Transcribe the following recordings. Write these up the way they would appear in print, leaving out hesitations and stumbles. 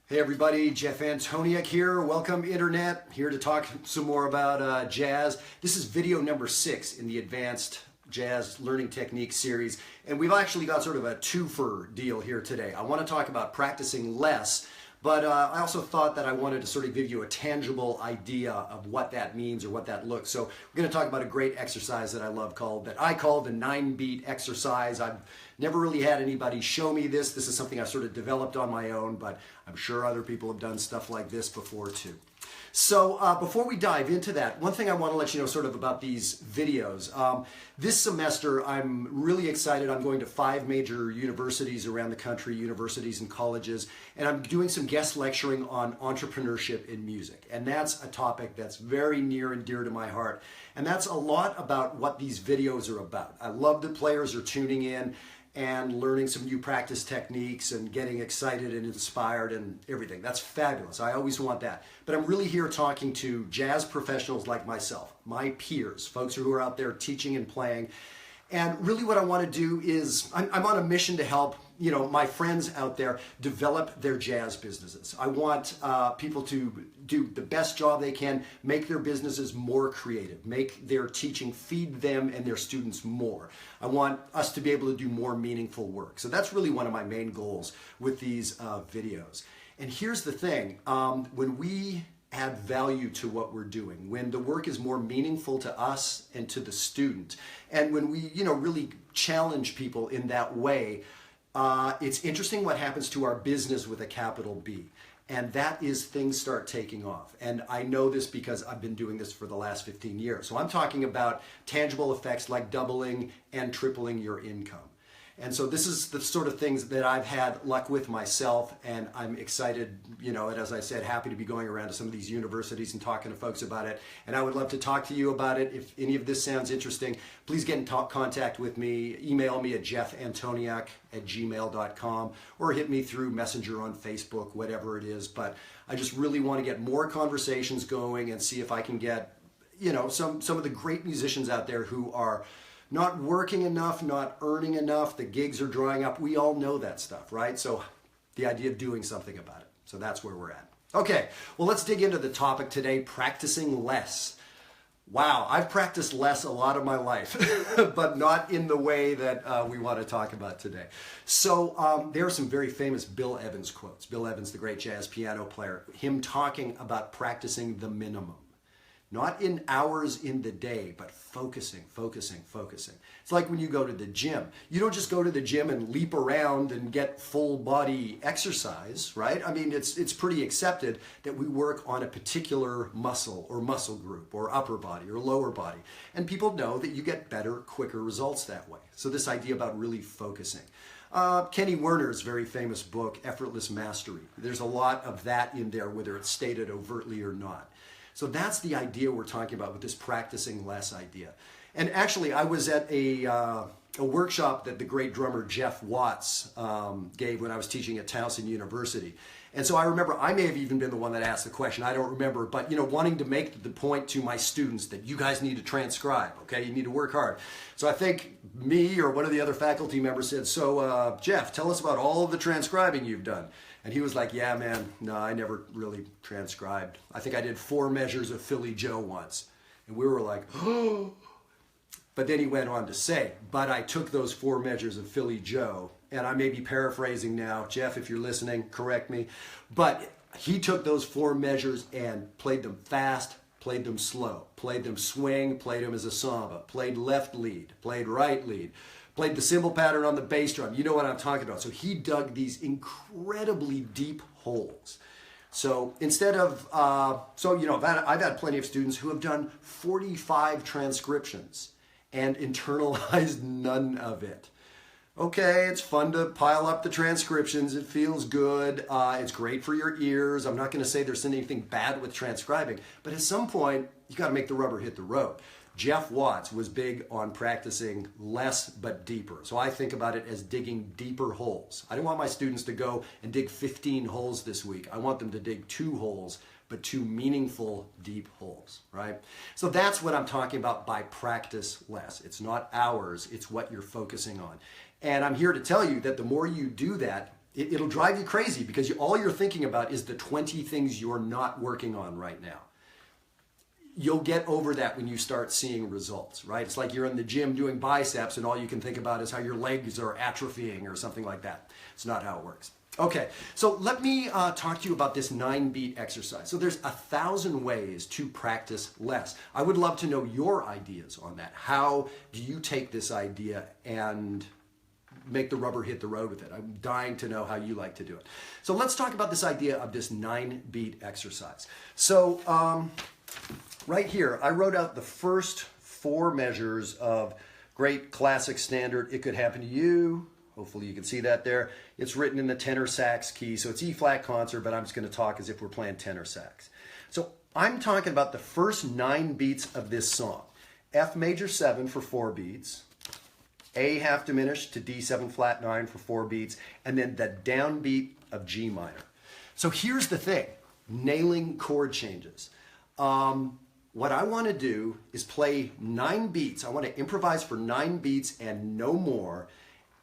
Hey everybody, Jeff Antoniuk here. Welcome Internet. Here to talk some more about jazz. This is video number 6 in the Advanced Jazz Learning Techniques series. And we've actually got sort of a twofer deal here today. I want to talk about practicing less, but I also thought that I wanted to sort of give you a tangible idea of what that means or what that looks. So we're going to talk about a great exercise that I love that I call the 9-beat exercise. I've never really had anybody show me this. This is something I've sort of developed on my own, but I'm sure other people have done stuff like this before too. So before we dive into that, one thing I want to let you know sort of about these videos. This semester, I'm really excited. I'm going to 5 major universities around the country, universities and colleges, and I'm doing some guest lecturing on entrepreneurship in music. And that's a topic that's very near and dear to my heart. And that's a lot about what these videos are about. I love that players are tuning in and learning some new practice techniques and getting excited and inspired and everything. That's fabulous. I always want that. But I'm really here talking to jazz professionals like myself, my peers, folks who are out there teaching and playing. And really what I want to do is, I'm on a mission to help my friends out there develop their jazz businesses. I want people to do the best job they can, make their businesses more creative, make their teaching feed them and their students more. I want us to be able to do more meaningful work. So that's really one of my main goals with these videos. And here's the thing, when we add value to what we're doing, when the work is more meaningful to us and to the student, and when we really challenge people in that way, it's interesting what happens to our business with a capital B. And that is things start taking off. And I know this because I've been doing this for the last 15 years. So I'm talking about tangible effects like doubling and tripling your income. And so this is the sort of things that I've had luck with myself, and I'm excited, and as I said, happy to be going around to some of these universities and talking to folks about it. And I would love to talk to you about it. If any of this sounds interesting, please get in contact with me. Email me at jeffantoniuk@gmail.com or hit me through Messenger on Facebook, whatever it is. But I just really want to get more conversations going and see if I can get, some of the great musicians out there who are not working enough, not earning enough, the gigs are drying up. We all know that stuff, right? So the idea of doing something about it. So that's where we're at. Okay, well, let's dig into the topic today, practicing less. Wow, I've practiced less a lot of my life, but not in the way that we want to talk about today. So there are some very famous Bill Evans quotes. Bill Evans, the great jazz piano player, him talking about practicing the minimum. Not in hours in the day, but focusing. It's like when you go to the gym. You don't just go to the gym and leap around and get full body exercise, right? I mean, it's pretty accepted that we work on a particular muscle or muscle group or upper body or lower body. And people know that you get better, quicker results that way. So this idea about really focusing. Kenny Werner's very famous book, Effortless Mastery. There's a lot of that in there, whether it's stated overtly or not. So that's the idea we're talking about with this practicing less idea. And actually, I was at a workshop that the great drummer Jeff Watts gave when I was teaching at Towson University. And so I remember, I may have even been the one that asked the question, I don't remember, but wanting to make the point to my students that you guys need to transcribe, okay? You need to work hard. So I think me or one of the other faculty members said, so Jeff, tell us about all of the transcribing you've done. And he was like, yeah, man, no, I never really transcribed. I think I did 4 measures of Philly Joe once. And we were like, oh. But then he went on to say, but I took those 4 measures of Philly Joe, and I may be paraphrasing now. Jeff, if you're listening, correct me. But he took those 4 measures and played them fast, played them slow, played them swing, played them as a samba, played left lead, played right lead, played the cymbal pattern on the bass drum. You know what I'm talking about. So he dug these incredibly deep holes. So instead of, I've had plenty of students who have done 45 transcriptions and internalized none of it. Okay, it's fun to pile up the transcriptions. It feels good. It's great for your ears. I'm not going to say there's anything bad with transcribing, but at some point, you got to make the rubber hit the road. Jeff Watts was big on practicing less but deeper. So I think about it as digging deeper holes. I don't want my students to go and dig 15 holes this week. I want them to dig 2 holes, but 2 meaningful, deep holes, right? So that's what I'm talking about by practice less. It's not hours, it's what you're focusing on. And I'm here to tell you that the more you do that, It'll drive you crazy because all you're thinking about is the 20 things you're not working on right now. You'll get over that when you start seeing results, right? It's like you're in the gym doing biceps and all you can think about is how your legs are atrophying or something like that. It's not how it works. Okay, so let me talk to you about this 9-beat exercise. So there's 1,000 ways to practice less. I would love to know your ideas on that. How do you take this idea and make the rubber hit the road with it? I'm dying to know how you like to do it. So let's talk about this idea of this 9-beat exercise. So right here, I wrote out the first 4 measures of great classic standard It Could Happen to You. Hopefully you can see that there. It's written in the tenor sax key, so it's E-flat concert, but I'm just going to talk as if we're playing tenor sax. So I'm talking about the first 9 beats of this song. F major 7 for 4 beats, A half diminished to D7 flat 9 for 4 beats, and then the downbeat of G minor. So here's the thing, nailing chord changes. What I want to do is play 9 beats. I want to improvise for 9 beats and no more.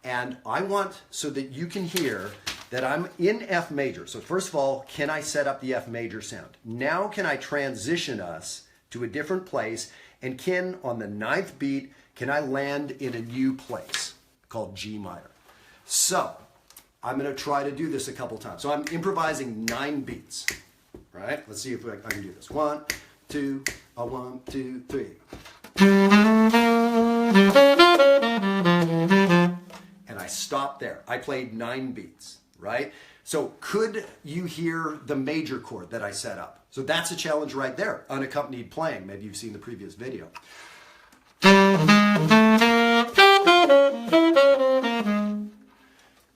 And I want so that you can hear that I'm in F major. So first of all, can I set up the F major sound? Now can I transition us to a different place? And can, on the 9th beat, can I land in a new place called G minor? So I'm going to try to do this a couple times. So I'm improvising 9 beats. Right? Let's see if I can do this. 1, 2, 1, 2, 3. And I stopped there. I played 9 beats, right? So could you hear the major chord that I set up? So that's a challenge right there, unaccompanied playing. Maybe you've seen the previous video.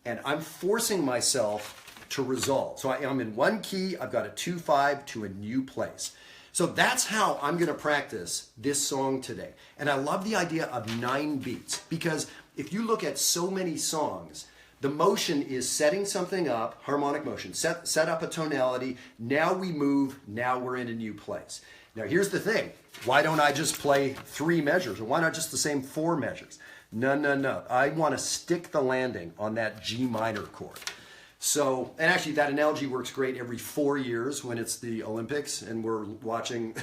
And I'm forcing myself to resolve. So I'm in one key, I've got a 2-5 to a new place. So that's how I'm going to practice this song today. And I love the idea of 9 beats because if you look at so many songs, the motion is setting something up, harmonic motion, set up a tonality, now we move, now we're in a new place. Now here's the thing, why don't I just play 3 measures or why not just the same 4 measures? No. I want to stick the landing on that G minor chord. So, and actually that analogy works great every 4 years when it's the Olympics and we're watching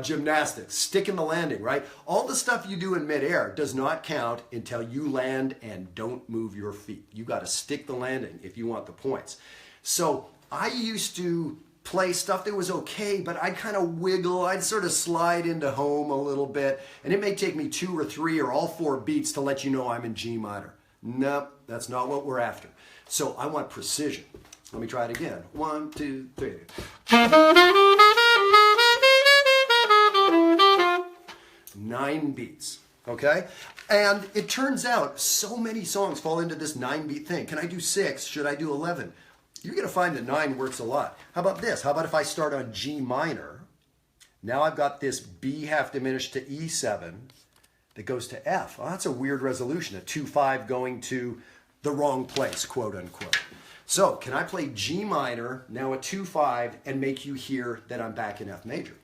gymnastics. Stick in the landing, right? All the stuff you do in midair does not count until you land and don't move your feet. You got to stick the landing if you want the points. So I used to play stuff that was okay, but I'd kind of wiggle, I'd sort of slide into home a little bit, and it may take me 2 or 3 or all 4 beats to let you know I'm in G minor. Nope, that's not what we're after. So I want precision. Let me try it again. 1, 2, 3. 9 beats, okay? And it turns out so many songs fall into this 9-beat thing. Can I do 6? Should I do 11? You're going to find that 9 works a lot. How about this? How about if I start on G minor? Now I've got this B half diminished to E7 that goes to F. Oh, that's a weird resolution, a 2-5 going to the wrong place, quote unquote. So can I play G minor, now a 2-5, and make you hear that I'm back in F major?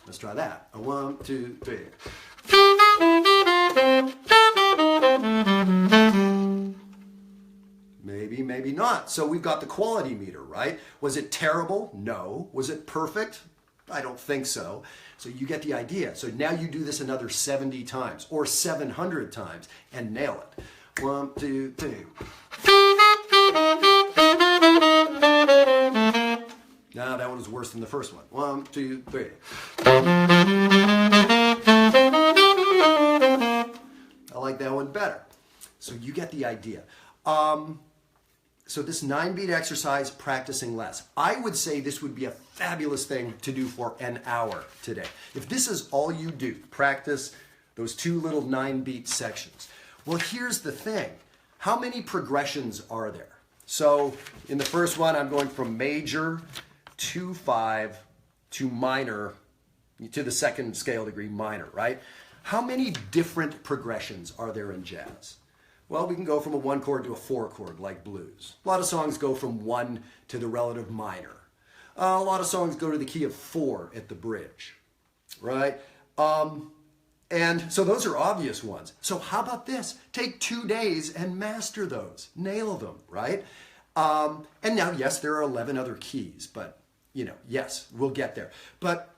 Let's try that. 1, 2, 3. Maybe, maybe not. So we've got the quality meter, right? Was it terrible? No. Was it perfect? I don't think so. So you get the idea. So now you do this another 70 times or 700 times and nail it. 1, 2, 3. Now that one was worse than the first one. 1, 2, 3. I like that one better. So you get the idea. So this 9-beat exercise, practicing less. I would say this would be a fabulous thing to do for an hour today. If this is all you do, practice those 2 little 9-beat sections. Well, here's the thing. How many progressions are there? So in the first one, I'm going from major 2-5 to minor, to the second scale degree minor, right? How many different progressions are there in jazz? Well, we can go from a 1 chord to a 4 chord like blues. A lot of songs go from 1 to the relative minor. A lot of songs go to the key of 4 at the bridge, right? And so those are obvious ones. So how about this? Take 2 days and master those. Nail them, right? And now, yes, there are 11 other keys, but, yes, we'll get there. But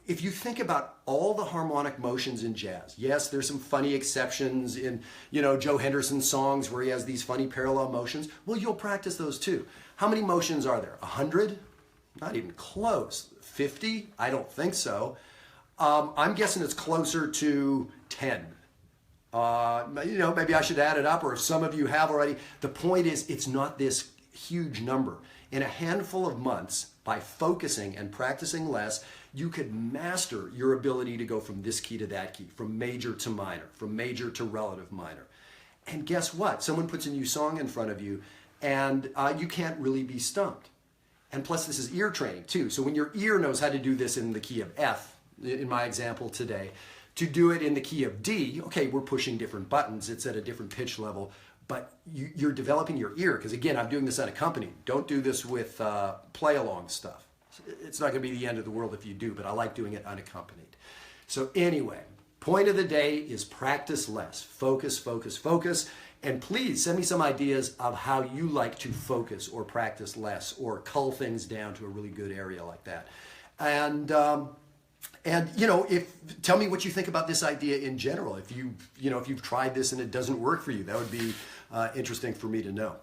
if you think about all the harmonic motions in jazz, yes, there's some funny exceptions in, Joe Henderson's songs where he has these funny parallel motions. Well, you'll practice those too. How many motions are there? 100? Not even close. 50? I don't think so. I'm guessing it's closer to 10. Maybe I should add it up, or if some of you have already. The point is, it's not this huge number. In a handful of months, by focusing and practicing less, you could master your ability to go from this key to that key, from major to minor, from major to relative minor. And guess what? Someone puts a new song in front of you, and you can't really be stumped. And plus, this is ear training too. So when your ear knows how to do this in the key of F, in my example today, to do it in the key of D, okay, we're pushing different buttons. It's at a different pitch level, but you're developing your ear. Because again, I'm doing this unaccompanied. Don't do this with play-along stuff. It's not going to be the end of the world if you do, but I like doing it unaccompanied. So anyway, point of the day is practice less. Focus, focus, focus. And please send me some ideas of how you like to focus or practice less or cull things down to a really good area like that. And tell me what you think about this idea in general. If you've tried this and it doesn't work for you, that would be interesting for me to know.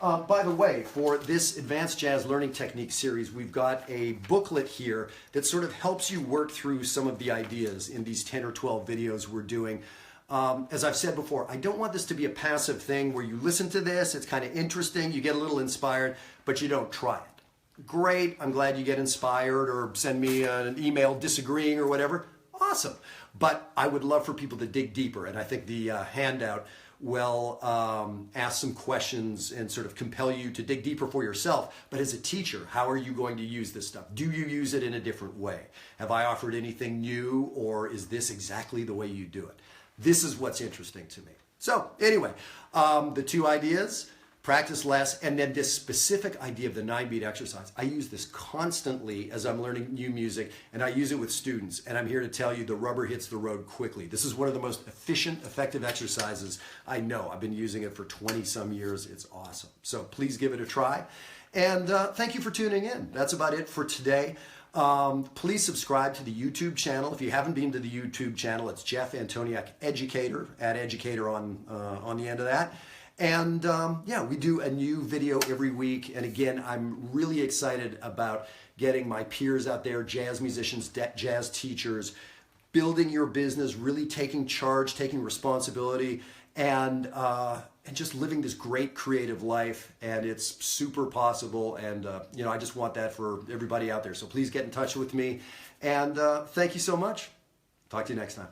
By the way, for this Advanced Jazz Learning Technique series, we've got a booklet here that sort of helps you work through some of the ideas in these 10 or 12 videos we're doing. As I've said before, I don't want this to be a passive thing where you listen to this, it's kind of interesting, you get a little inspired, but you don't try it. Great, I'm glad you get inspired or send me an email disagreeing or whatever. Awesome. But I would love for people to dig deeper, and I think the handout will ask some questions and sort of compel you to dig deeper for yourself. But as a teacher, how are you going to use this stuff? Do you use it in a different way? Have I offered anything new, or is this exactly the way you do it? This is what's interesting to me. So anyway, the 2 ideas, practice less, and then this specific idea of the 9-beat exercise. I use this constantly as I'm learning new music, and I use it with students, and I'm here to tell you the rubber hits the road quickly. This is one of the most efficient, effective exercises I know. I've been using it for 20-some years. It's awesome. So please give it a try, and thank you for tuning in. That's about it for today. Please subscribe to the YouTube channel. If you haven't been to the YouTube channel, it's Jeff Antoniuk Educator, add educator on the end of that. And we do a new video every week. And again, I'm really excited about getting my peers out there, jazz musicians, jazz teachers, building your business, really taking charge, taking responsibility, and just living this great creative life. And it's super possible. And, I just want that for everybody out there. So please get in touch with me. And thank you so much. Talk to you next time.